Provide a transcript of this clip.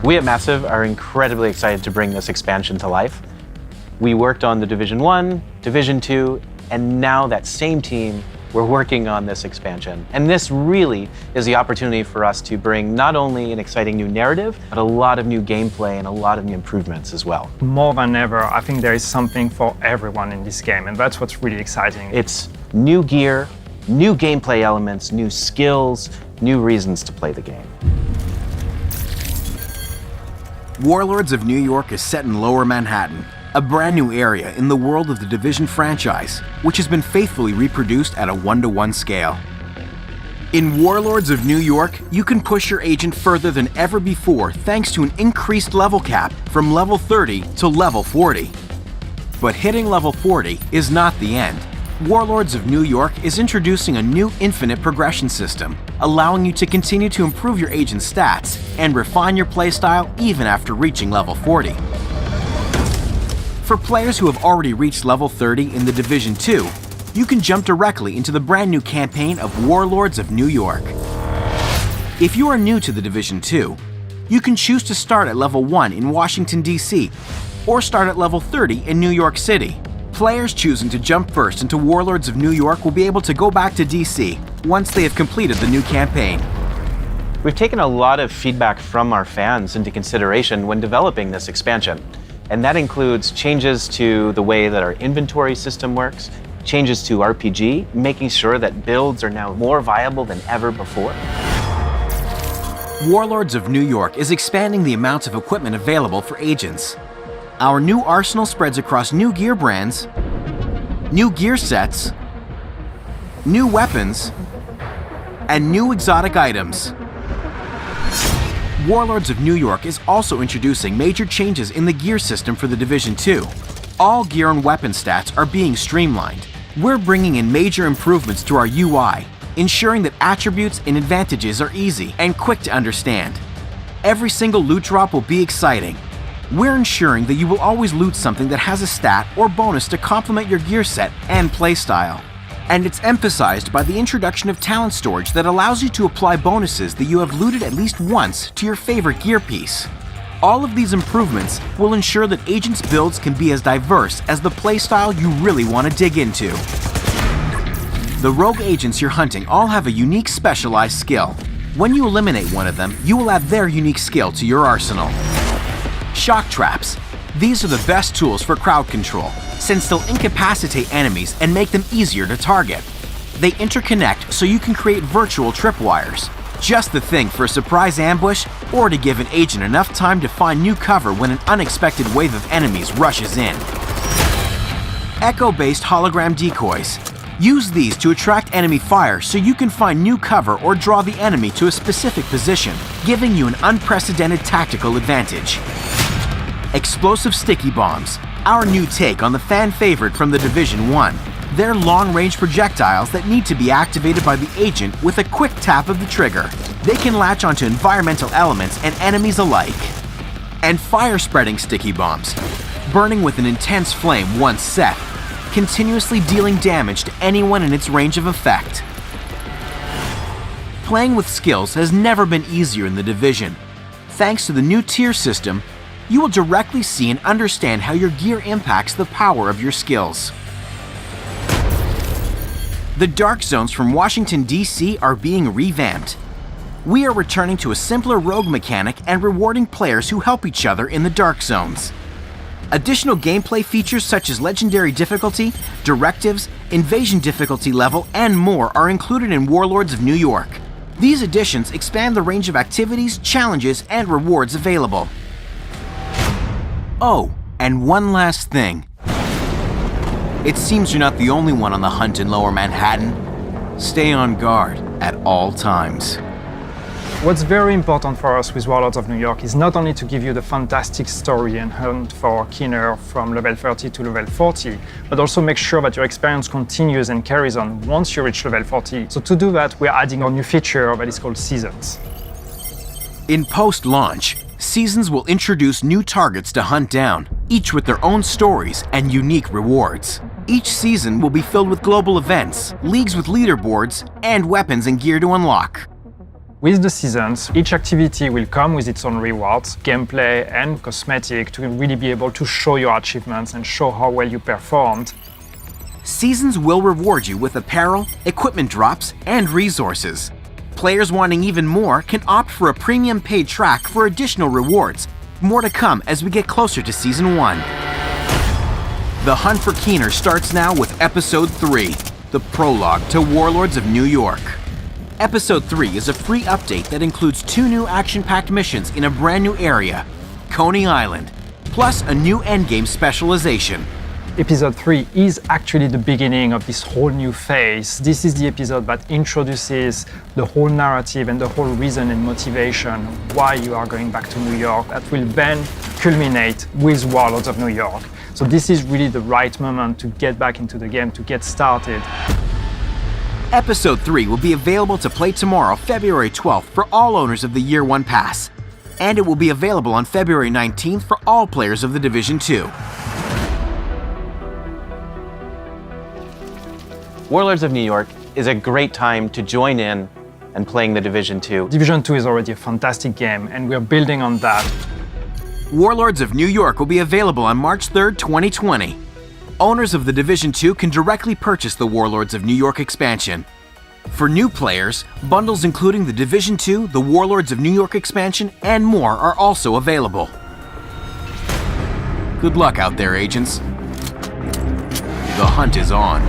We at Massive are incredibly excited to bring this expansion to life. We worked on the Division 1, Division 2, and now that same team, we're working on this expansion. And this really is the opportunity for us to bring not only an exciting new narrative, but a lot of new gameplay and a lot of new improvements as well. More than ever, I think there is something for everyone in this game, and that's what's really exciting. It's new gear, new gameplay elements, new skills, new reasons to play the game. Warlords of New York is set in Lower Manhattan, a brand new area in the world of the Division franchise, which has been faithfully reproduced at a 1-to-1 scale. In Warlords of New York, you can push your agent further than ever before thanks to an increased level cap from level 30 to level 40. But hitting level 40 is not the end. Warlords of New York is introducing a new infinite progression system, allowing you to continue to improve your agent's stats and refine your playstyle even after reaching level 40. For players who have already reached level 30 in the Division 2, you can jump directly into the brand new campaign of Warlords of New York. If you are new to the Division 2, you can choose to start at level 1 in Washington, D.C., or start at level 30 in New York City. Players choosing to jump first into Warlords of New York will be able to go back to DC once they have completed the new campaign. We've taken a lot of feedback from our fans into consideration when developing this expansion, and that includes changes to the way that our inventory system works, changes to RPG, making sure that builds are now more viable than ever before. Warlords of New York is expanding the amount of equipment available for agents. Our new arsenal spreads across new gear brands, new gear sets, new weapons, and new exotic items. Warlords of New York is also introducing major changes in the gear system for the Division 2. All gear and weapon stats are being streamlined. We're bringing in major improvements to our UI, ensuring that attributes and advantages are easy and quick to understand. Every single loot drop will be exciting. We're ensuring that you will always loot something that has a stat or bonus to complement your gear set and playstyle. And it's emphasized by the introduction of talent storage that allows you to apply bonuses that you have looted at least once to your favorite gear piece. All of these improvements will ensure that agents' builds can be as diverse as the playstyle you really want to dig into. The rogue agents you're hunting all have a unique specialized skill. When you eliminate one of them, you will add their unique skill to your arsenal. Shock traps. These are the best tools for crowd control, since they'll incapacitate enemies and make them easier to target. They interconnect so you can create virtual tripwires. Just the thing for a surprise ambush or to give an agent enough time to find new cover when an unexpected wave of enemies rushes in. Echo-based hologram decoys. Use these to attract enemy fire so you can find new cover or draw the enemy to a specific position, giving you an unprecedented tactical advantage. Explosive sticky bombs, our new take on the fan favorite from the Division 1. They're long-range projectiles that need to be activated by the agent with a quick tap of the trigger. They can latch onto environmental elements and enemies alike. And fire-spreading sticky bombs, burning with an intense flame once set, continuously dealing damage to anyone in its range of effect. Playing with skills has never been easier in the Division. Thanks to the new tier system, you will directly see and understand how your gear impacts the power of your skills. The Dark Zones from Washington, D.C. are being revamped. We are returning to a simpler rogue mechanic and rewarding players who help each other in the Dark Zones. Additional gameplay features such as legendary difficulty, directives, invasion difficulty level, and more are included in Warlords of New York. These additions expand the range of activities, challenges, and rewards available. Oh, and one last thing. It seems you're not the only one on the hunt in Lower Manhattan. Stay on guard at all times. What's very important for us with Warlords of New York is not only to give you the fantastic story and hunt for Keener from level 30 to level 40, but also make sure that your experience continues and carries on once you reach level 40. So to do that, we're adding a new feature that is called Seasons. In post-launch, Seasons will introduce new targets to hunt down, each with their own stories and unique rewards. Each season will be filled with global events, leagues with leaderboards, and weapons and gear to unlock. With the seasons, each activity will come with its own rewards, gameplay and cosmetic to really be able to show your achievements and show how well you performed. Seasons will reward you with apparel, equipment drops, and resources. Players wanting even more can opt for a premium paid track for additional rewards. More to come as we get closer to Season 1. The hunt for Keener starts now with Episode 3, the prologue to Warlords of New York. Episode 3 is a free update that includes 2 new action-packed missions in a brand new area, Coney Island, plus a new endgame specialization. Episode 3 is actually the beginning of this whole new phase. This is the episode that introduces the whole narrative and the whole reason and motivation why you are going back to New York that will then culminate with Warlords of New York. So this is really the right moment to get back into the game, to get started. Episode 3 will be available to play tomorrow, February 12th, for all owners of the Year 1 Pass. And it will be available on February 19th for all players of the Division 2. Warlords of New York is a great time to join in and playing the Division 2. Division 2 is already a fantastic game, and we're building on that. Warlords of New York will be available on March 3rd, 2020. Owners of the Division 2 can directly purchase the Warlords of New York expansion. For new players, bundles including the Division 2, the Warlords of New York expansion, and more are also available. Good luck out there, agents. The hunt is on.